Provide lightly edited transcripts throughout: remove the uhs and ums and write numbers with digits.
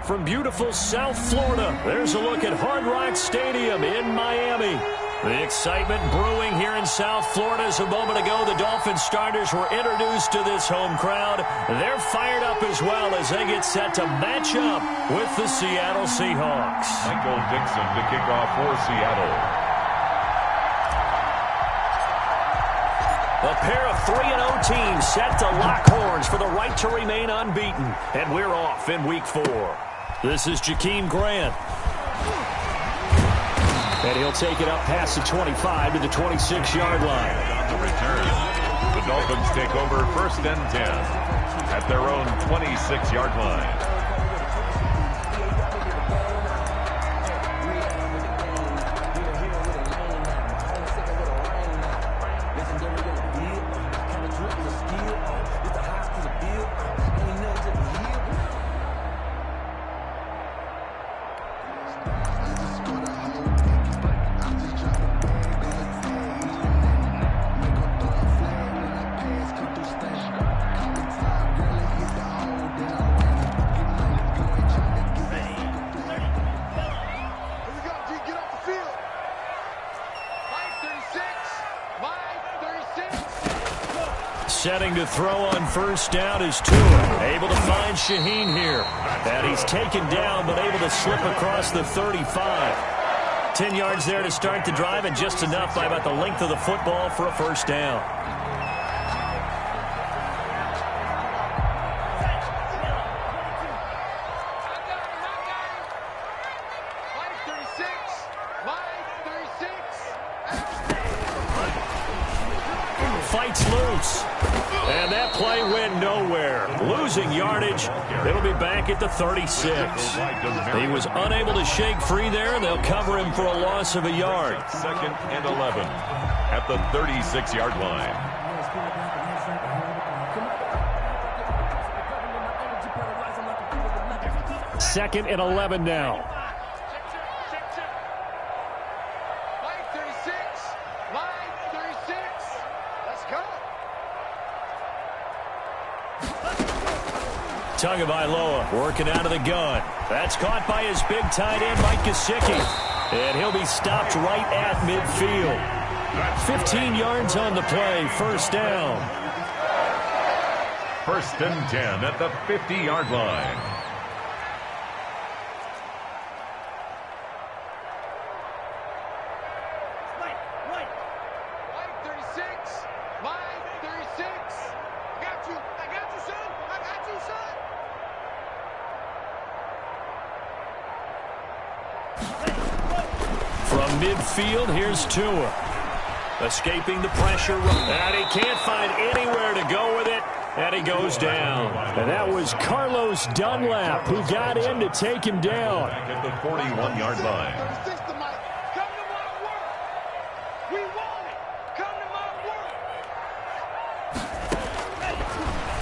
from beautiful South Florida, there's a look at Hard Rock Stadium in Miami. The excitement brewing here in South Florida as a moment ago the Dolphins starters were introduced to this home crowd. They're fired up as well as they get set to match up with the Seattle Seahawks. Michael Dixon to kick off for Seattle. A pair of 3-0 teams set to lock horns for the right to remain unbeaten. And we're off in Week 4. This is Jakeem Grant. And he'll take it up past the 25 to the 26-yard line. On the return, the Dolphins take over 1st and 10 at their own 26-yard line. Setting to throw on 1st down is Tua. Able to find Shaheen here. And he's taken down, but able to slip across the 35. 10 yards there to start the drive, and just enough by about the length of the football for a 1st down. Fights loose. And that play went nowhere. Losing yardage. It'll be back at the 36. He was unable to shake free there. They'll cover him for a loss of a yard. 2nd and 11 at the 36-yard line. Second and 11 now. Tagovailoa working out of the gun. That's caught by his big tight end, Mike Gesicki. And he'll be stopped right at midfield. 15 yards on the play, 1st down. 1st and 10 at the 50-yard line. Midfield, here's Tua. Escaping the pressure, and he can't find anywhere to go with it, and he goes down. And that was Carlos Dunlap who got in to take him down. Back at the 41-yard line.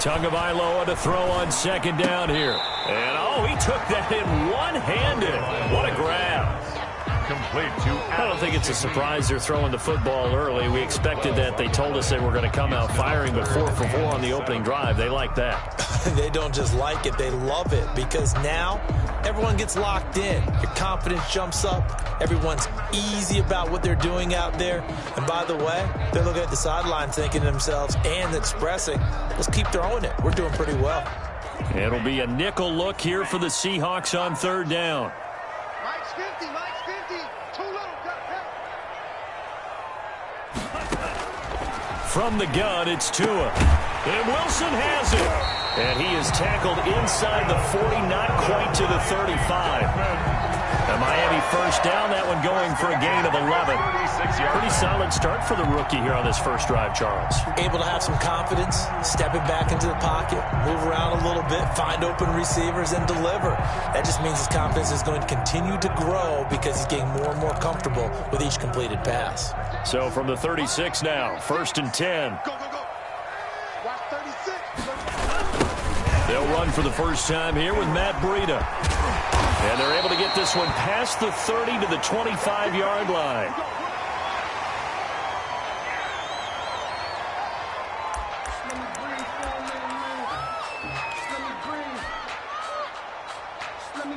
Tagovailoa to throw on 2nd down here. And, oh, he took that in one-handed. What a grab. Complete to I don't think it's a surprise they're throwing the football early. We expected that. They told us they were going to come out firing, but 4 for 4 on the opening drive. They like that. They don't just like it, they love it, because now everyone gets locked in. Your confidence jumps up. Everyone's easy about what they're doing out there. And by the way, they're looking at the sideline thinking to themselves and expressing, let's keep throwing it. We're doing pretty well. It'll be a nickel look here for the Seahawks on 3rd down. Mike's 50, Mike's 50. Too little, got help. From the gun, it's Tua. And Wilson has it. And he is tackled inside the 40, not quite to the 35. A Miami 1st down, that one going for a gain of 11. Pretty solid start for the rookie here on this 1st drive, Charles. Able to have some confidence, stepping back into the pocket, move around a little bit, find open receivers, and deliver. That just means his confidence is going to continue to grow because he's getting more and more comfortable with each completed pass. So from the 36 now, 1st and 10. Go, go, go. Watch 36. They'll run for the first time here with Matt Breida. And they're able to get this one past the 30 to the 25-yard line. Let me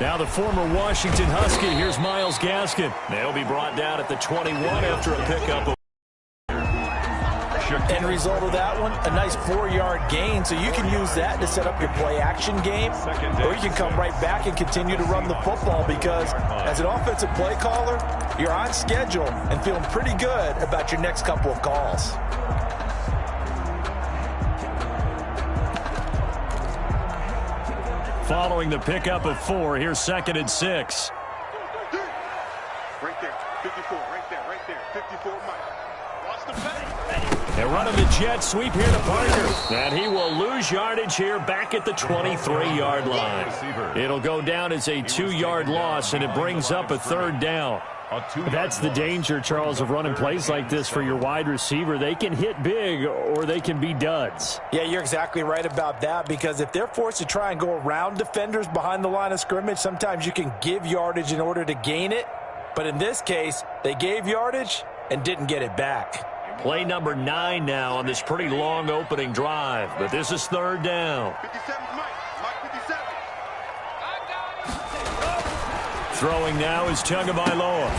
Now the former Washington Husky, here's Myles Gaskin. They'll be brought down at the 21 after a pickup. End result of that one, a nice 4-yard gain, so you can use that to set up your play-action game, or you can come right back and continue to run the football because as an offensive play caller, you're on schedule and feeling pretty good about your next couple of calls. Following the pickup of 4, here's 2nd and 6. Right there, 54, right there, 54, Mike. Watch the play. They're running the jet sweep here to Parker. And he will lose yardage here back at the 23-yard line. It'll go down as a 2-yard loss, and it brings up a 3rd down. That's the danger, Charles, of running plays like this for your wide receiver. They can hit big or they can be duds. Yeah, you're exactly right about that because if they're forced to try and go around defenders behind the line of scrimmage, sometimes you can give yardage in order to gain it. But in this case, they gave yardage and didn't get it back. Play number 9 now on this pretty long opening drive, but this is 3rd down. 57, Mike 57. Throwing now is Tagovailoa.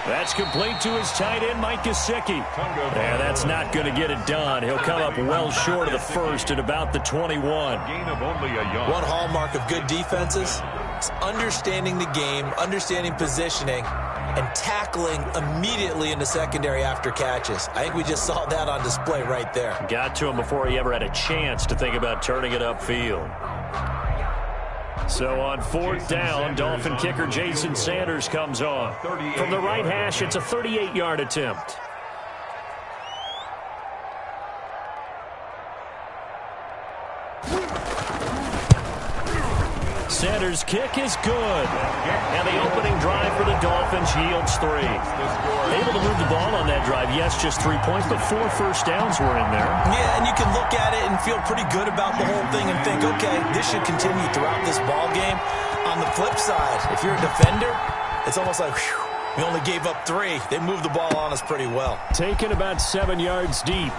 That's complete to his tight end, Mike Gesicki. Yeah, that's not going to get it done. He'll come up well short of the first at about the 21. Gain of only a yard. One hallmark of good defenses is understanding the game, understanding positioning, and tackling immediately in the secondary after catches. I think we just saw that on display right there. Got to him before he ever had a chance to think about turning it upfield. So on 4th down, Dolphin kicker Jason Sanders comes on. From the right hash, it's a 38-yard attempt. Sanders' kick is good. And the opening drive for the Dolphins yields 3. Able to move the ball on that drive. Yes, just 3 points, but 4 first downs were in there. Yeah, and you can look at it and feel pretty good about the whole thing and think, okay, this should continue throughout this ball game. On the flip side, if you're a defender, it's almost like, whew, we only gave up 3. They moved the ball on us pretty well. Taken about 7 yards deep.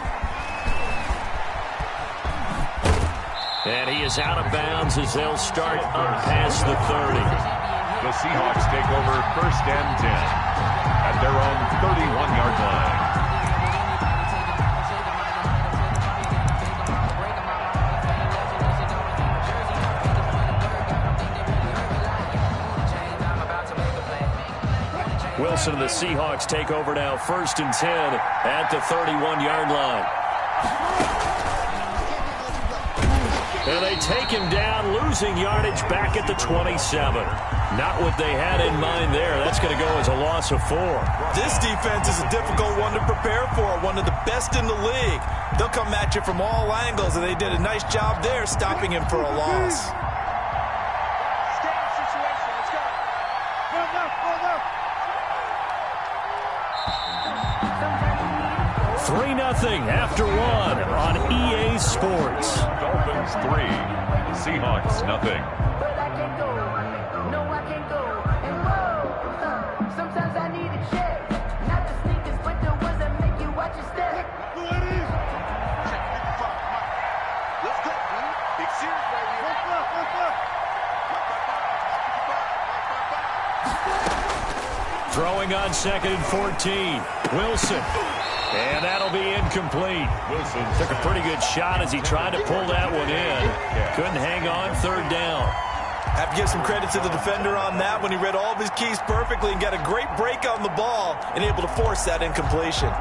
And he is out of bounds as they'll start up past the 30. The Seahawks take over 1st and 10 at their own 31-yard line. Wilson and the Seahawks take over now 1st and 10 at the 31-yard line. And they take him down, losing yardage back at the 27. Not what they had in mind there. That's going to go as a loss of 4. This defense is a difficult one to prepare for, one of the best in the league. They'll come at you from all angles, and they did a nice job there stopping him for a loss. 3-0 after 1 on EA Sports. Dolphins 3, Seahawks nothing. But I can't go, no I can't go, and whoa, sometimes I need a check, not the sneakers, but the ones that make you watch your step. Who it is? Check 55, Mike. Let's go, dude. Big series right here. Throwing on 2nd and 14. Wilson. And that'll be incomplete. Wilson took a pretty good shot as he tried to pull that one in. Couldn't hang on. 3rd down. Have to give some credit to the defender on that when he read all of his keys perfectly and got a great break on the ball and able to force that incompletion.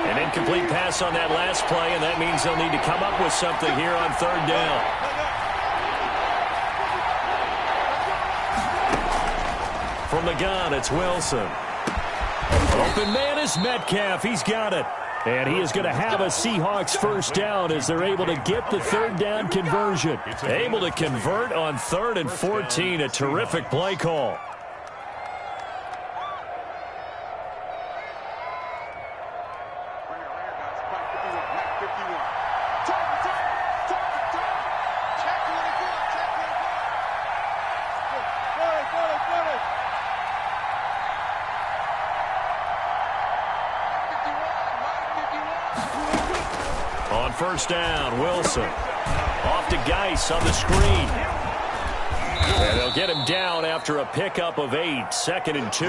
An incomplete pass on that last play, and that means they'll need to come up with something here on 3rd down. From the gun, it's Wilson. Open man is Metcalf. He's got it. And he is going to have a Seahawks first down as they're able to get the third down conversion. Able to convert on 3rd and 14. A terrific play call. On first down, Wilson. Off to Geis on the screen. And they'll get him down after a pickup of 8. 2nd and 2.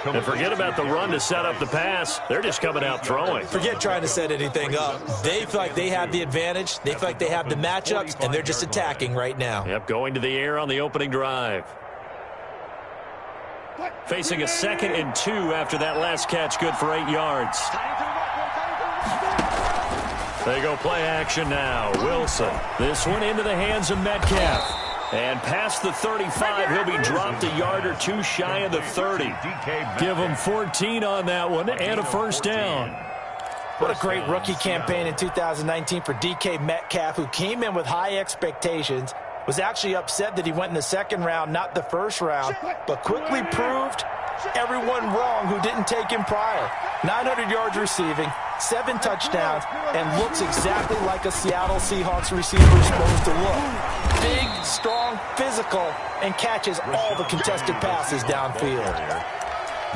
And forget about the run to set up the pass. They're just coming out throwing. Forget trying to set anything up. They feel like they have the advantage. They feel like they have the matchups, and they're just attacking right now. Yep, going to the air on the opening drive. Facing a 2nd and 2 after that last catch, good for 8 yards. They go play action now. Wilson. This one into the hands of Metcalf. And past the 35, he'll be dropped a yard or 2 shy of the 30. Give him 14 on that one and a first down. What a great rookie campaign in 2019 for DK Metcalf, who came in with high expectations, was actually upset that he went in the 2nd round, not the 1st round, but quickly proved everyone wrong who didn't take him prior. 900 yards receiving, 7 touchdowns, and looks exactly like a Seattle Seahawks receiver is supposed to look. Big, strong, physical, and catches all the contested passes downfield.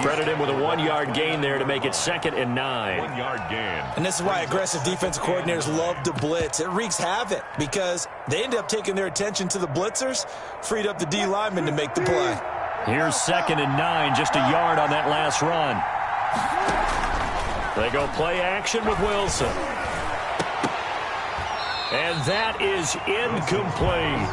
Credit him with a 1-yard gain there to make it 2nd and 9. 1-yard gain. And this is why aggressive defensive coordinators love to blitz. It wreaks havoc because they end up taking their attention to the blitzers, freed up the D lineman to make the play. Here's 2nd and 9, just a yard on that last run. They go play action with Wilson. And that is incomplete.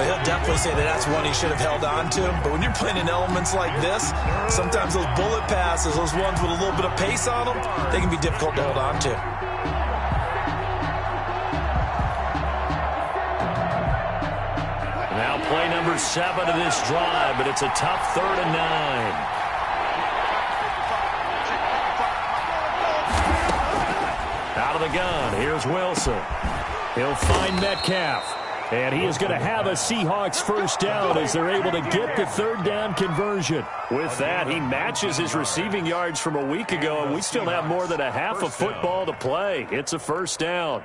He'll definitely say that that's one he should have held on to. But when you're playing in elements like this, sometimes those bullet passes, those ones with a little bit of pace on them, they can be difficult to hold on to. Now play number 7 of this drive, but it's a tough 3rd and 9. Out of the gun, here's Wilson. He'll find Metcalf. And he is going to have a Seahawks first down as they're able to get the 3rd down conversion. With that, he matches his receiving yards from a week ago, and we still have more than a half of football to play. It's a first down.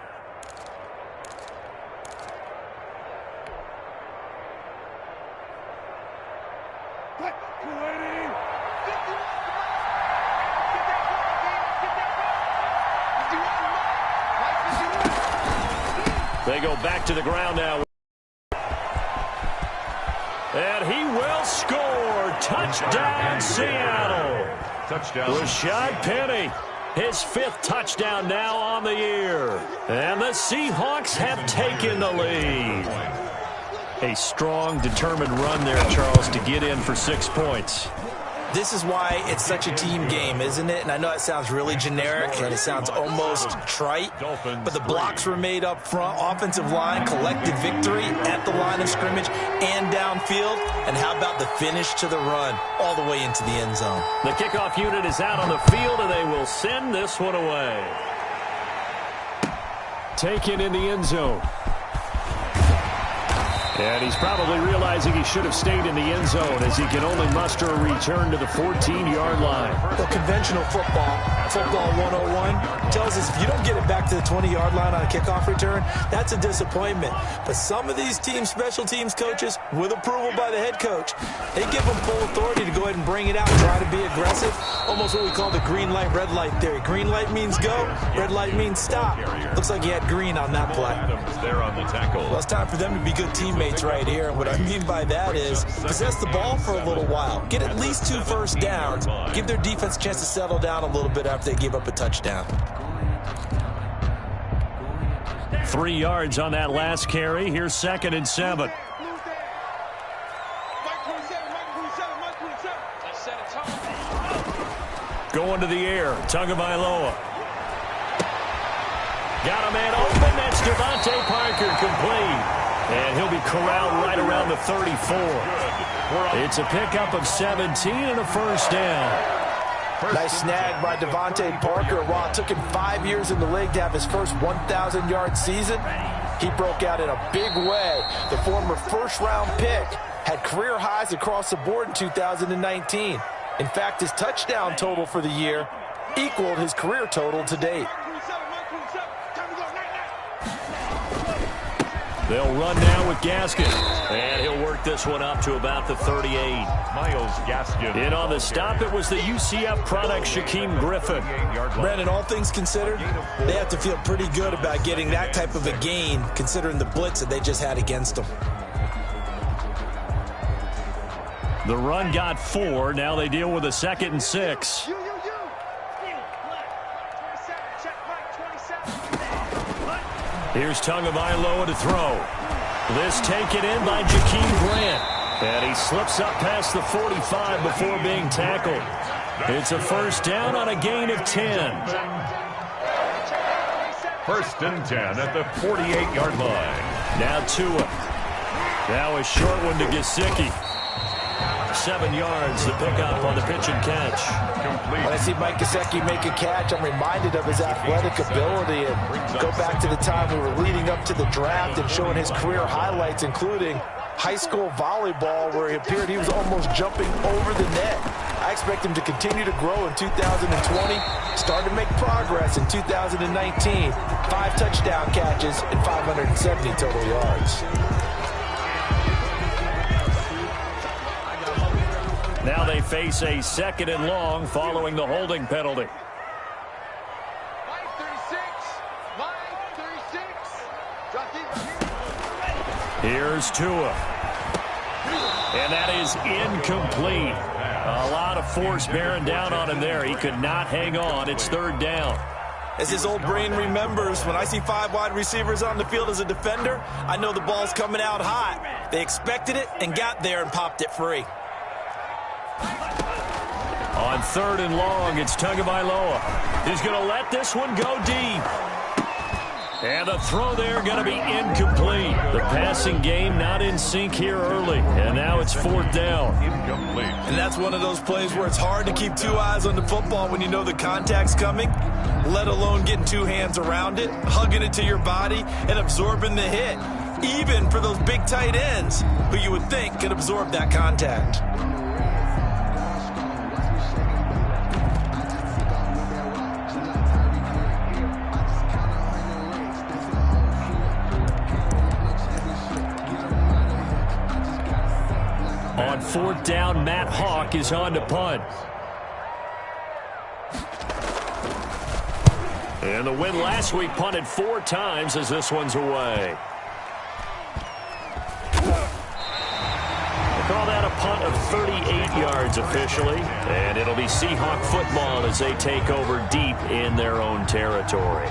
They go back to the ground now. And he will score. Touchdown, Seattle. Touchdown. Rashad Penny, his 5th touchdown now on the year. And the Seahawks have taken the lead. A strong, determined run there, Charles, to get in for 6 points. This is why it's such a team game, isn't it? And I know it sounds really generic and it sounds almost trite, but the blocks were made up front. Offensive line collected victory at the line of scrimmage and downfield. And how about the finish to the run all the way into the end zone? The kickoff unit is out on the field, and they will send this one away. Taken in the end zone. And he's probably realizing he should have stayed in the end zone as he can only muster a return to the 14-yard line. Well, conventional football 101, tells us if you don't get it back to the 20-yard line on a kickoff return, that's a disappointment. But some of these team special teams coaches, with approval by the head coach, they give them full authority to go ahead and bring it out and try to be aggressive. Almost what we call the green light, red light theory. Green light means go, red light means stop. Looks like he had green on that play. There on the tackle. Well, it's time for them to be good teammates right here. And what I mean by that is possess the ball for a little while. Get at least 2 first downs. Give their defense a chance to settle down a little bit after they give up a touchdown. 3 yards on that last carry. Here's 2nd and 7. Going to the air. Tagovailoa. Got a man open. That's Devontae Parker complete. And he'll be corralled right around the 34. It's a pickup of 17 and a first down. Nice snag by Devontae Parker. While it took him 5 years in the league to have his first 1,000-yard season, he broke out in a big way. The former first-round pick had career highs across the board in 2019. In fact, his touchdown total for the year equaled his career total to date. They'll run now with Gaskin. And he'll work this one up to about the 38. Miles Gaskin. In on the stop, it was the UCF product, Shaquem Griffin. Brandon, all things considered, they have to feel pretty good about getting that type of a gain, considering the blitz that they just had against them. The run got 4. Now they deal with a 2nd and 6. Here's Tagovailoa to throw. This taken in by Jakeem Grant. And he slips up past the 45 before being tackled. It's a first down on a gain of 10. First and 10 at the 48-yard line. Now Tua. Now a short one to Gesicki. 7 yards, the pickup on the pitch and catch. When I see Mike Gesicki make a catch, I'm reminded of his athletic ability. And go back to the time we were leading up to the draft and showing his career highlights, including high school volleyball, where he appeared he was almost jumping over the net. I expect him to continue to grow in 2020. Start to make progress in 2019. 5 touchdown catches and 570 total yards. Now they face a 2nd and long following the holding penalty. Here's Tua. And that is incomplete. A lot of force bearing down on him there. He could not hang on. It's 3rd down. As his old brain remembers, when I see 5 wide receivers on the field as a defender, I know the ball's coming out hot. They expected it and got there and popped it free. On 3rd and long, it's Tagovailoa. He's going to let this one go deep. And the throw there going to be incomplete. The passing game not in sync here early. And now it's 4th down. Incomplete. And that's one of those plays where it's hard to keep 2 eyes on the football when you know the contact's coming, let alone getting 2 hands around it, hugging it to your body, and absorbing the hit. Even for those big tight ends who you would think could absorb that contact. On 4th down, Matt Hawk is on to punt. And the win last week punted 4 times as this one's away. They call that a punt of 38 yards officially. And it'll be Seahawk football as they take over deep in their own territory.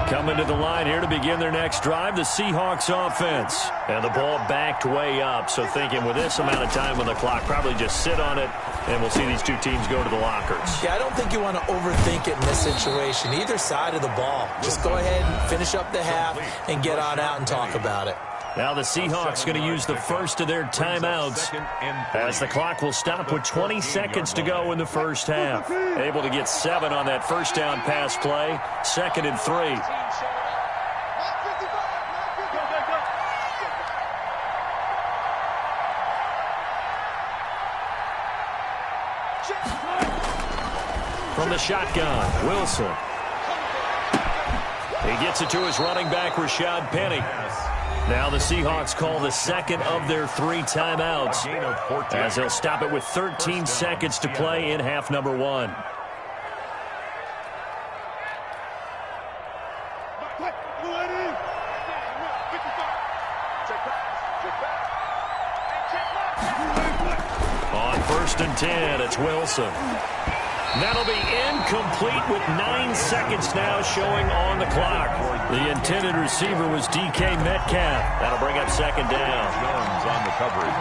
Coming to the line here to begin their next drive, the Seahawks offense. And the ball backed way up, so thinking with this amount of time on the clock, probably just sit on it, and we'll see these 2 teams go to the lockers. Yeah, I don't think you want to overthink it in this situation, either side of the ball. Just go ahead and finish up the half and get on out and talk about it. Now the Seahawks going to use the first of their timeouts as the clock will stop with 20 seconds to go in the first half. Able to get 7 on that first down pass play. 2nd and 3. From the shotgun, Wilson. He gets it to his running back, Rashad Penny. Now the Seahawks call the 2nd of their 3 timeouts as they'll stop it with 13 seconds to play in half number 1. On 1st and 10, it's Wilson. That'll be incomplete with 9 seconds now showing on the clock. The intended receiver was DK Metcalf. That'll bring up 2nd down. Jones on the coverage.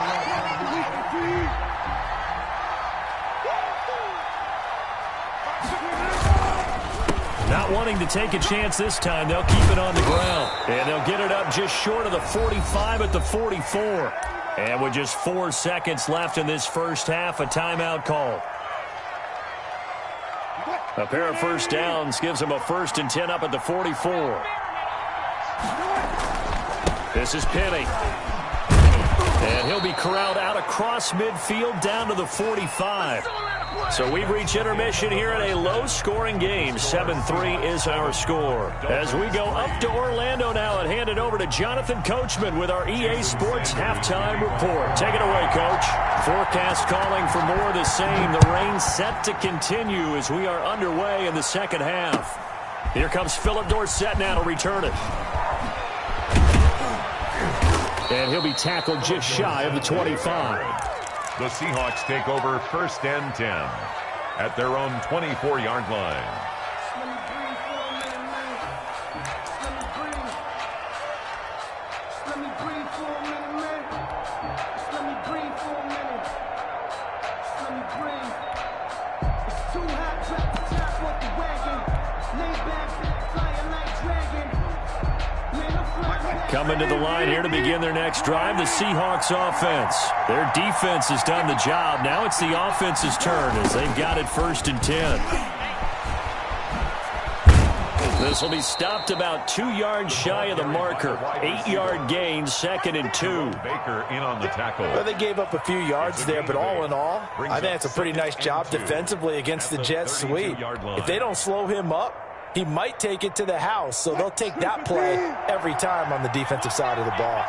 Not wanting to take a chance this time, they'll keep it on the ground. And they'll get it up just short of the 45 at the 44. And with just 4 seconds left in this first half, a timeout call. A pair of first downs gives them a 1st and 10 up at the 44. This is Penny. And he'll be corralled out across midfield down to the 45. So we've reached intermission here in a low-scoring game. 7-3 is our score. As we go up to Orlando now and hand it over to Jonathan Coachman with our EA Sports Halftime Report. Take it away, Coach. Forecast calling for more of the same. The rain set to continue as we are underway in the second half. Here comes Philip Dorsett now to return it. And he'll be tackled just shy of the 25. The Seahawks take over 1st and 10 at their own 24-yard line. Coming to the line here to begin their next drive, the Seahawks offense. Their defense has done the job. Now it's the offense's turn as they've got it 1st and 10. This will be stopped about 2 yards shy of the marker. 8-yard gain, 2nd and 2. Baker in on the tackle. Well, they gave up a few yards there, but all in all, I think it's a pretty nice job defensively against the Jets sweep. If they don't slow him up, he might take it to the house, so they'll take that play every time on the defensive side of the ball.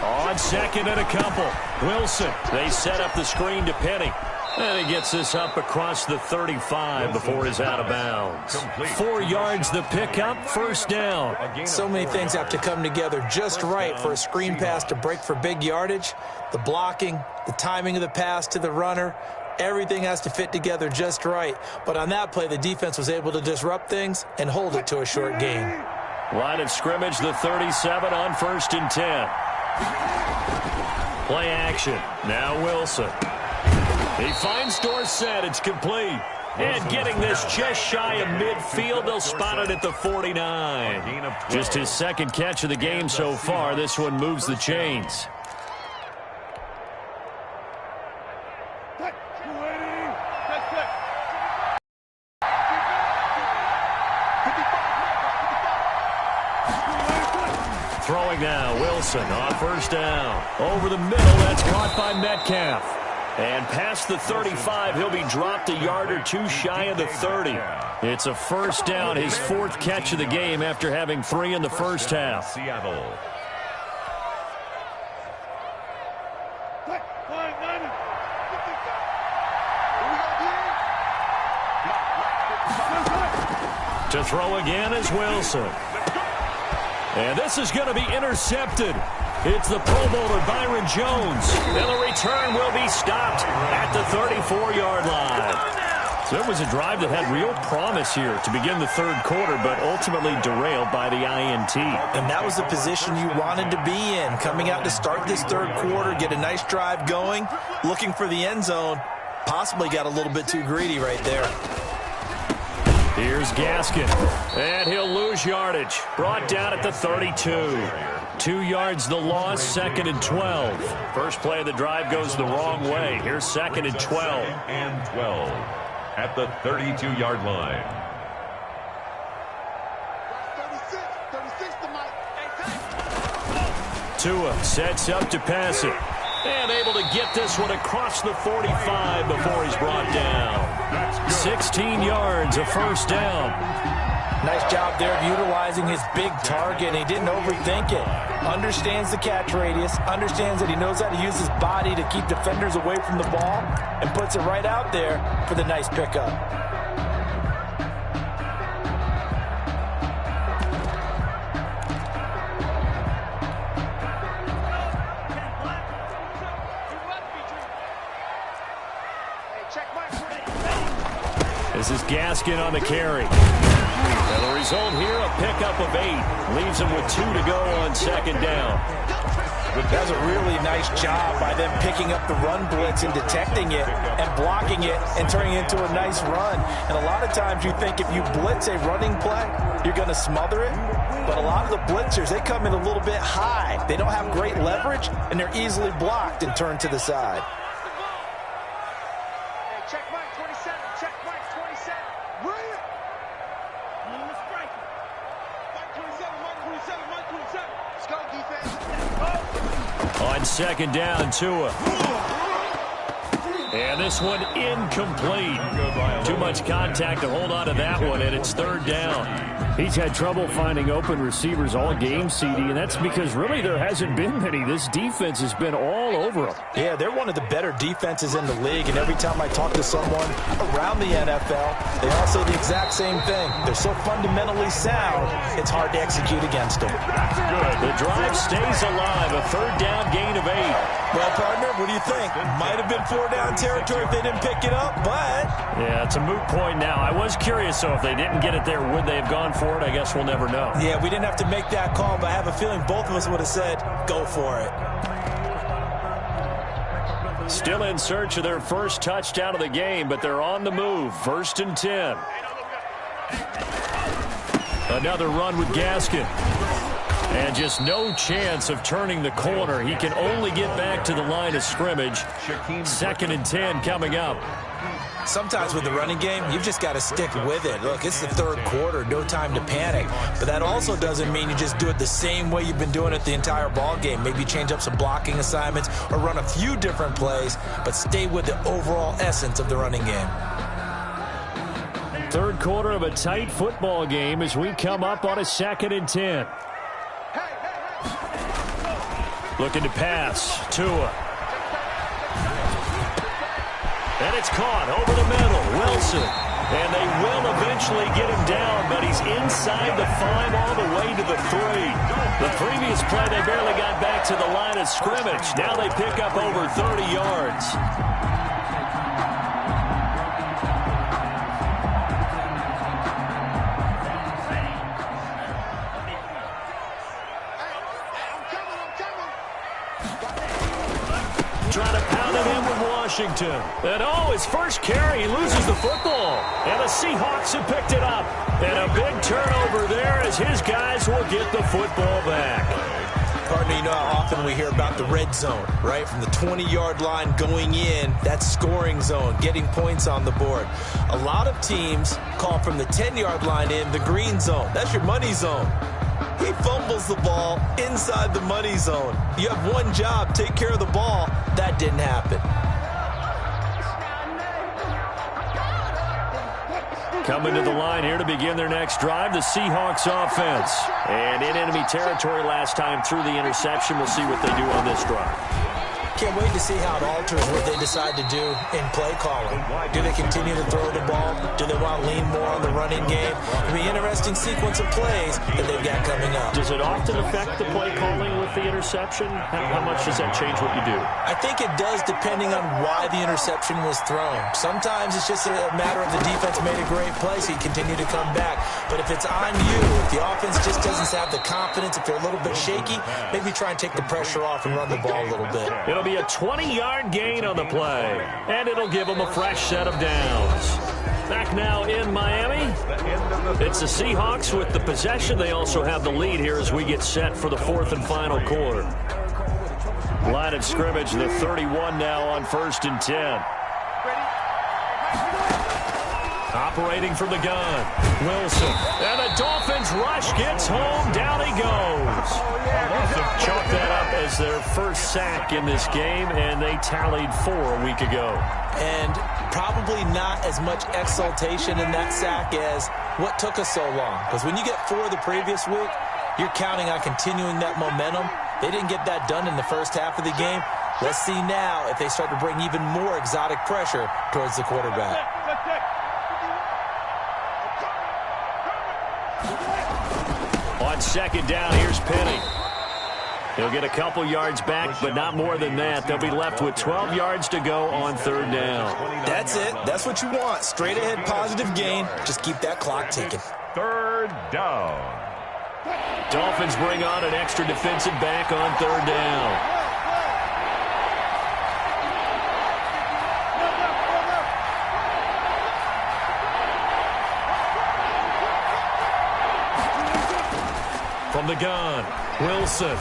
On 2nd and a couple. Wilson, they set up the screen to Penny. And he gets this up across the 35 before he's out of bounds. 4 yards the pickup, 1st down. So many things have to come together just right for a screen pass to break for big yardage. The blocking, the timing of the pass to the runner, everything has to fit together just right. But on that play, the defense was able to disrupt things and hold it to a short gain. Line of scrimmage, the 37 on 1st and 10. Play action. Now Wilson. He finds Dorsett. It's complete. And getting this just shy of midfield, they'll spot it at the 49. Just his 2nd catch of the game so far. This one moves the chains. Throwing now, Wilson on 1st down. Over the middle, that's caught by Metcalf. And past the 35, he'll be dropped a yard or 2 shy of the 30. It's a 1st down, his 4th catch of the game after having 3 in the first half. Seattle. To throw again is Wilson. And this is going to be intercepted. It's the Pro Bowler Byron Jones. And the return will be stopped at the 34-yard line. So it was a drive that had real promise here to begin the 3rd quarter, but ultimately derailed by the INT. And that was the position you wanted to be in. Coming out to start this 3rd quarter, get a nice drive going, looking for the end zone. Possibly got a little bit too greedy right there. Here's Gaskin, and he'll lose yardage. Brought down at the 32. 2 yards the loss, 2nd and 12. First play of the drive goes the wrong way. Here's 2nd and 12. 2nd and 12 at the 32-yard line. 36 to Mike. Tua sets up to pass it. And able to get this one across the 45 before he's brought down. 16 yards, a 1st down. Nice job there of utilizing his big target. He didn't overthink it. Understands the catch radius. Understands that he knows how to use his body to keep defenders away from the ball. And puts it right out there for the nice pickup. This is Gaskin on the carry. And the result here, a pickup of 8. Leaves him with 2 to go on 2nd down. That's a really nice job by them picking up the run blitz and detecting it and blocking it and turning it into a nice run. And a lot of times you think if you blitz a running play, you're going to smother it. But a lot of the blitzers, they come in a little bit high. They don't have great leverage, and they're easily blocked and turned to the side. Hey, check Mike 27. Check Mike 27. Bring it. Mike 27. Mike 27. Mike 27. Let's go, defense. On second down, Tua. And this one incomplete. Too much contact to hold on to that one, and it's third down. He's had trouble finding open receivers all game, CD, and that's because really there hasn't been many. This defense has been all over them. Yeah, they're one of the better defenses in the league, and every time I talk to someone around the NFL, they all say the exact same thing. They're so fundamentally sound, it's hard to execute against them. The drive stays alive, a third down gain of 8. Well, partner, what do you think? Might have been 4-down territory if they didn't pick it up, but... Yeah, it's a moot point now. I was curious, though, if they didn't get it there, would they have gone for it? I guess we'll never know. Yeah, we didn't have to make that call, but I have a feeling both of us would have said, go for it. Still in search of their first touchdown of the game, but they're on the move. 1st and 10. Another run with Gaskin. And just no chance of turning the corner. He can only get back to the line of scrimmage. 2nd and 10 coming up. Sometimes with the running game, you've just got to stick with it. Look, it's the third quarter, no time to panic. But that also doesn't mean you just do it the same way you've been doing it the entire ball game. Maybe change up some blocking assignments or run a few different plays, but stay with the overall essence of the running game. Third quarter of a tight football game as we come up on a 2nd and 10. Looking to pass. Tua. And it's caught over the middle. Wilson. And they will eventually get him down, but he's inside the 5 all the way to the 3. The previous play, they barely got back to the line of scrimmage. Now they pick up over 30 yards. Trying to pound it in with Washington. And his first carry, he loses the football. And the Seahawks have picked it up. And a big turnover there as his guys will get the football back. Partner, you know how often we hear about the red zone, right? From the 20-yard line going in, that scoring zone, getting points on the board. A lot of teams call from the 10-yard line in the green zone. That's your money zone. He fumbles the ball inside the money zone. You have one job, take care of the ball. That didn't happen. Coming to the line here to begin their next drive, the Seahawks offense. And in enemy territory last time through the interception. We'll see what they do on this drive. Can't wait to see how it alters what they decide to do in play calling. Do they continue to throw the ball? Do they want to lean more on the running game? It'll be an interesting sequence of plays that they've got coming up. Does it often affect the play calling with the interception? How much does that change what you do? I think it does depending on why the interception was thrown. Sometimes it's just a matter of the defense made a great play, so you continue to come back. But if it's on you, if the offense just doesn't have the confidence, if they're a little bit shaky, maybe try and take the pressure off and run the ball a little bit. It'll be a 20-yard gain on the play, and it'll give them a fresh set of downs. Back now in Miami, it's the Seahawks with the possession. They also have the lead here as we get set for the 4th and final quarter. Line of scrimmage, the 31 now on 1st and 10. Operating from the gun, Wilson. And the Dolphins rush gets home. Down he goes. Chalk that up as their first sack in this game, and they tallied 4 a week ago. And probably not as much exultation in that sack as what took us so long. Because when you get 4 the previous week, you're counting on continuing that momentum. They didn't get that done in the first half of the game. Let's see now if they start to bring even more exotic pressure towards the quarterback. On second down, here's Penny. He'll get a couple yards back, but not more than that. They'll be left with 12 yards to go on 3rd down. That's it. That's what you want. Straight ahead positive gain. Just keep that clock ticking. 3rd down. Dolphins bring on an extra defensive back on 3rd down. From the gun, Wilson.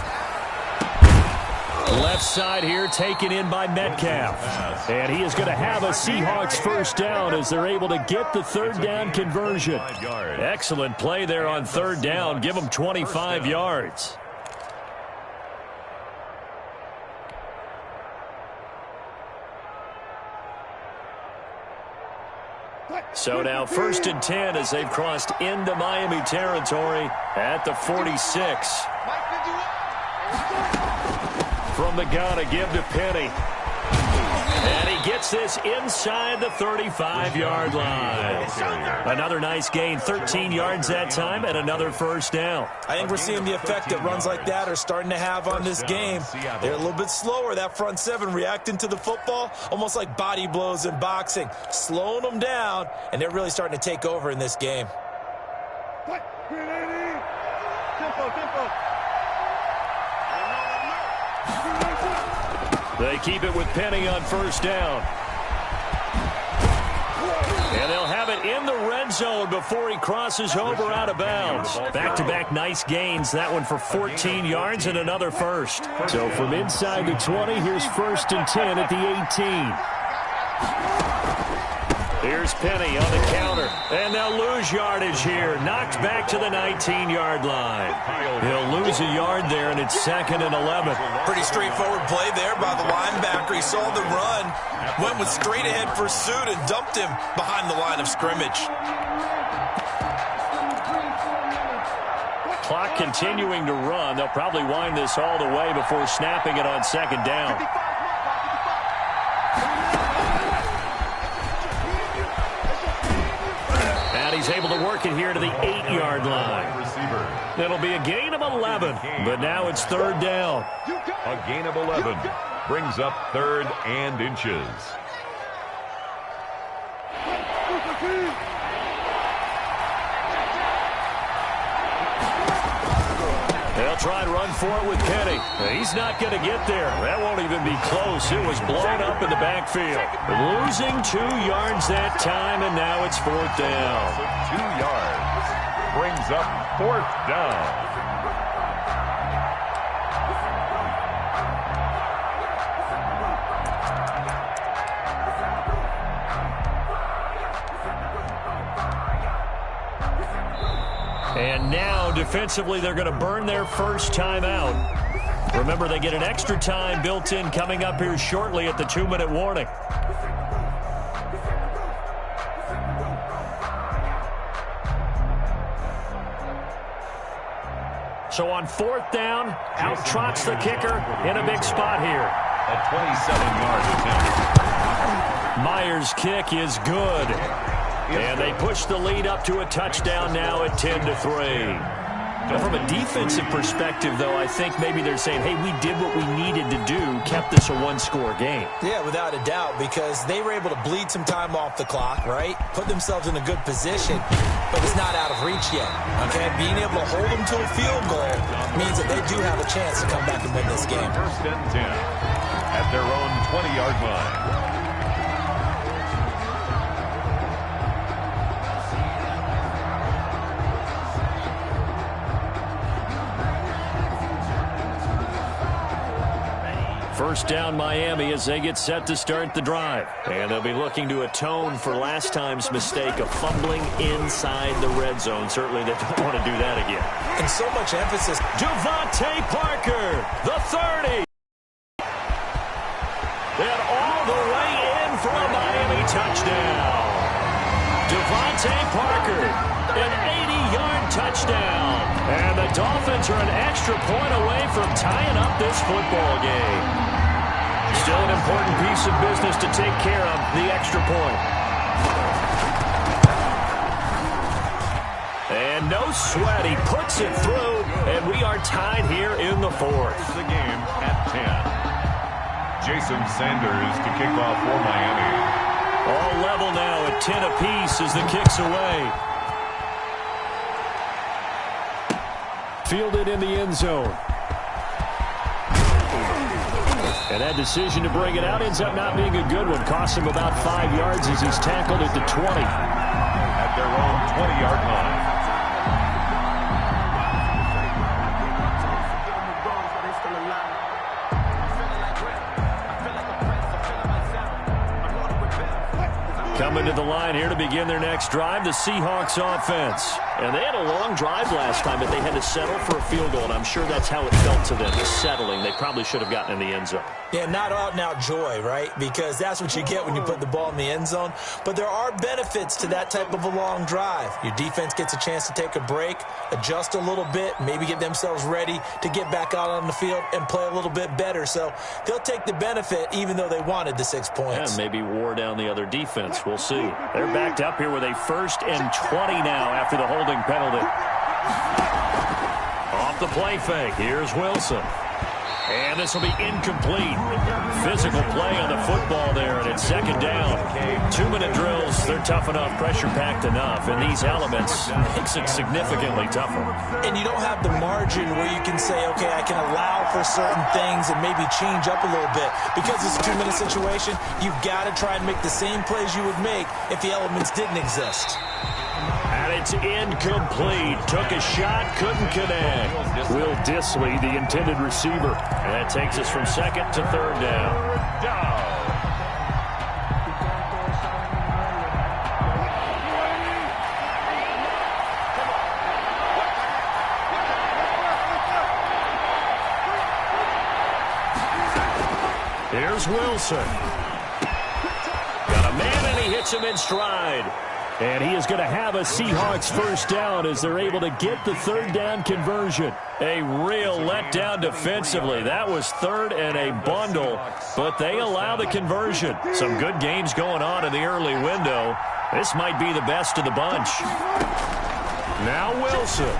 Left side here taken in by Metcalf. And he is going to have a Seahawks first down as they're able to get the 3rd down conversion. Excellent play there on 3rd down. Give them 25 yards. So now 1st and 10 as they've crossed into Miami territory at the 46. From the gun, a give to Penny. And he gets this inside the 35-yard line. Another nice gain, 13 yards that time, and another first down. I think we're seeing the effect that runs like that are starting to have on this game. They're a little bit slower, that front seven, reacting to the football, almost like body blows in boxing, slowing them down, and they're really starting to take over in this game. They keep it with Penny on 1st down. And they'll have it in the red zone before he crosses over out of bounds. Back-to-back nice gains. That one for 14 yards and another first. So from inside the 20, here's 1st and 10 at the 18. Here's Penny on the counter. And they'll lose yardage here. Knocked back to the 19-yard line. He'll lose a yard there, and it's 2nd and 11. Pretty straightforward play there by the linebacker. He saw the run, went with straight-ahead pursuit, and dumped him behind the line of scrimmage. Clock continuing to run. They'll probably wind this all the way before snapping it on 2nd down. He's able to work it here to the 8-yard line. It'll be a gain of 11, but now it's 3rd down. A gain of 11 brings up 3rd and inches. They'll try and run for it with Penny. He's not going to get there. That won't even be close. It was blown up in the backfield. Losing 2 yards that time, and now it's 4th down. 2 yards brings up 4th down. And now, defensively, they're going to burn their first time out. Remember, they get an extra time built in coming up here shortly at the 2-minute warning. So on 4th down, out trots the kicker in a big spot here. A 27-yard attempt. Myers' kick is good. And they push the lead up to a touchdown now at 10-3. Now, from a defensive perspective, though, I think maybe they're saying, hey, we did what we needed to do, kept this a 1-score game. Yeah, without a doubt, because they were able to bleed some time off the clock, right? Put themselves in a good position, but it's not out of reach yet, okay? Being able to hold them to a field goal means that they do have a chance to come back and win this game. 1st and 10 at their own 20-yard line. First down Miami as they get set to start the drive. And they'll be looking to atone for last time's mistake of fumbling inside the red zone. Certainly they don't want to do that again. And so much emphasis. Devontae Parker, the 30. And all the way in for a Miami touchdown. Devontae Parker, an 80-yard touchdown. And the Dolphins are an extra point away from tying up this football game. Still an important piece of business to take care of, the extra point. And no sweat, he puts it through, and we are tied here in the 4th. The game at 10. Jason Sanders to kick off for Miami. All level now at 10 apiece as the kick's away. fielded in the end zone. And that decision to bring it out ends up not being a good one. Costs him about 5 yards as he's tackled at the 20. At their own 20-yard line. Coming to the line here to begin their next drive, the Seahawks offense. And they had a long drive last time, but they had to settle for a field goal, and I'm sure that's how it felt to them, settling. They probably should have gotten in the end zone. Yeah, not out-and-out joy, right? Because that's what you get when you put the ball in the end zone. But there are benefits to that type of a long drive. Your defense gets a chance to take a break, adjust a little bit, maybe get themselves ready to get back out on the field and play a little bit better. So they'll take the benefit even though they wanted the 6 points. Yeah, maybe wore down the other defense. We'll see. They're backed up here with a 1st and 20 now after the holding penalty. Off the play fake, here's Wilson. And this will be incomplete. Physical play on the football there, and it's 2nd down. 2-minute drills, they're tough enough, pressure-packed enough, and these elements makes it significantly tougher. And you don't have the margin where you can say, okay, I can allow for certain things and maybe change up a little bit. Because it's a 2-minute situation, you've got to try and make the same plays you would make if the elements didn't exist. And it's incomplete. Took a shot, couldn't connect. Will Dissly, the intended receiver. And that takes us from 2nd to 3rd down. Here's Wilson. Got a man, and he hits him in stride. And he is going to have a Seahawks 1st down as they're able to get the 3rd down conversion. A real letdown defensively. That was 3rd and a bundle, but they allow the conversion. Some good games going on in the early window. This might be the best of the bunch. Now Wilson.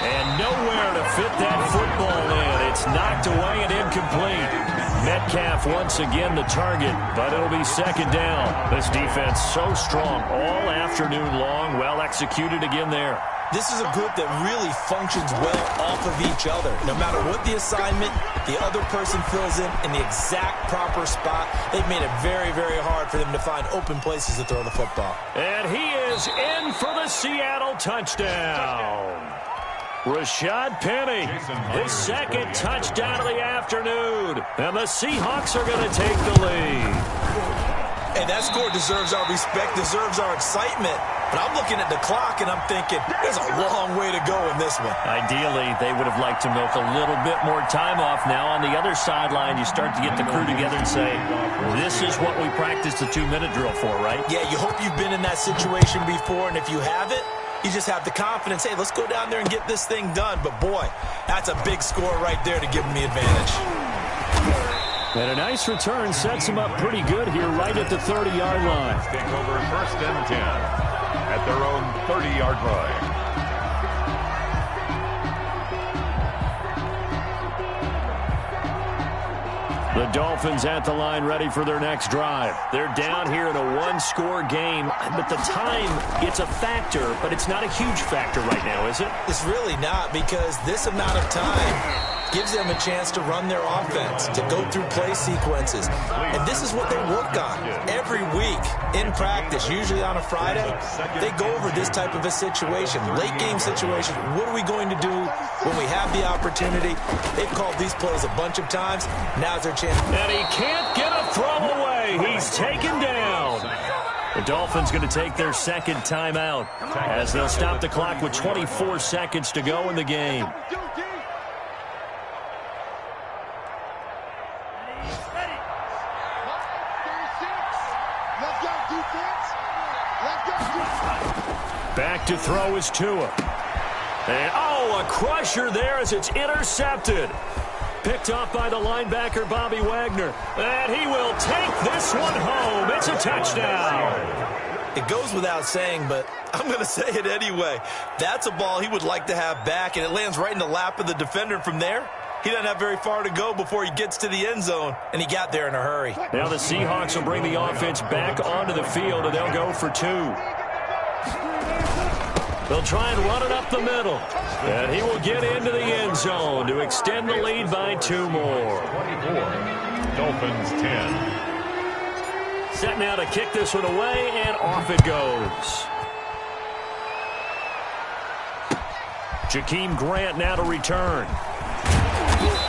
And nowhere to fit that football in. It's knocked away and incomplete. Metcalf once again the target, but it'll be 2nd down. This defense so strong all afternoon long. Well executed again there. This is a group that really functions well off of each other. No matter what the assignment, the other person fills in the exact proper spot. They've made it very, very hard for them to find open places to throw the football. And he is in for the Seattle touchdown. Rashad Penny, his 2nd touchdown of the afternoon. And the Seahawks are going to take the lead. Hey, that score deserves our respect, deserves our excitement. But I'm looking at the clock, and I'm thinking, there's a long way to go in this one. Ideally, they would have liked to milk a little bit more time off. Now on the other sideline, you start to get the crew together and say, this is what we practiced the 2-minute drill for, right? Yeah, you hope you've been in that situation before, and if you haven't, you just have the confidence, hey, let's go down there and get this thing done. But, boy, that's a big score right there to give them the advantage. And a nice return sets him up pretty good here right at the 30-yard line. Take over 1st and 10 at their own 30-yard line. The Dolphins at the line ready for their next drive. They're down here in a 1-score game, but the time, it's a factor, but it's not a huge factor right now, is it? It's really not, because this amount of time gives them a chance to run their offense, to go through play sequences. And this is what they work on every week in practice, usually on a Friday. They go over this type of a situation, late game situation. What are we going to do when we have the opportunity? They've called these plays a bunch of times. Now's their chance. And he can't get a throw away. He's taken down. The Dolphins going to take their 2nd timeout as they'll stop the clock with 24 seconds to go in the game. Back to throw is Tua. And, a crusher there as it's intercepted. Picked off by the linebacker, Bobby Wagner. And he will take this one home. It's a touchdown. It goes without saying, but I'm going to say it anyway. That's a ball he would like to have back, and it lands right in the lap of the defender from there. He doesn't have very far to go before he gets to the end zone, and he got there in a hurry. Now the Seahawks will bring the offense back onto the field, and they'll go for 2. They'll try and run it up the middle. And he will get into the end zone to extend the lead by 2 more. 24. Dolphins 10. Set now to kick this one away, and off it goes. Jakeem Grant now to return.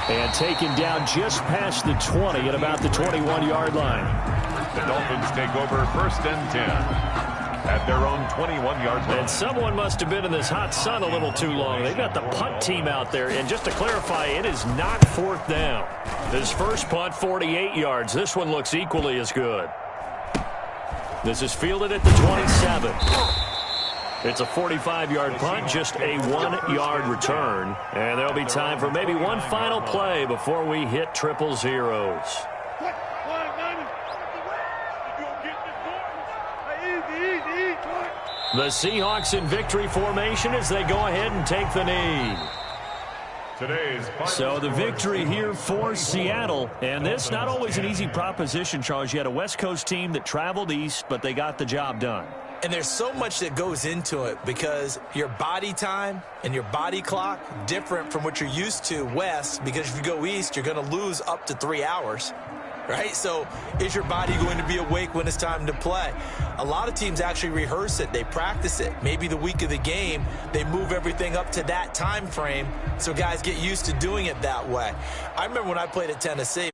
And taken down just past the 20 at about the 21-yard line. The Dolphins take over 1st and 10 at their own 21-yard line. And someone must have been in this hot sun a little too long. They've got the punt team out there. And just to clarify, it is not 4th down. This first punt, 48 yards. This one looks equally as good. This is fielded at the 27. It's a 45-yard punt, just a 1-yard return. And there'll be time for maybe one final play before we hit 000. The Seahawks in victory formation as they go ahead and take the knee. So the victory here for Seattle. And this not always an easy proposition, Charles. You had a West Coast team that traveled east, but they got the job done. And there's so much that goes into it because your body time and your body clock different from what you're used to west, because if you go east, you're going to lose up to 3 hours, right? So is your body going to be awake when it's time to play? A lot of teams actually rehearse it. They practice it. Maybe the week of the game, they move everything up to that time frame so guys get used to doing it that way. I remember when I played at Tennessee.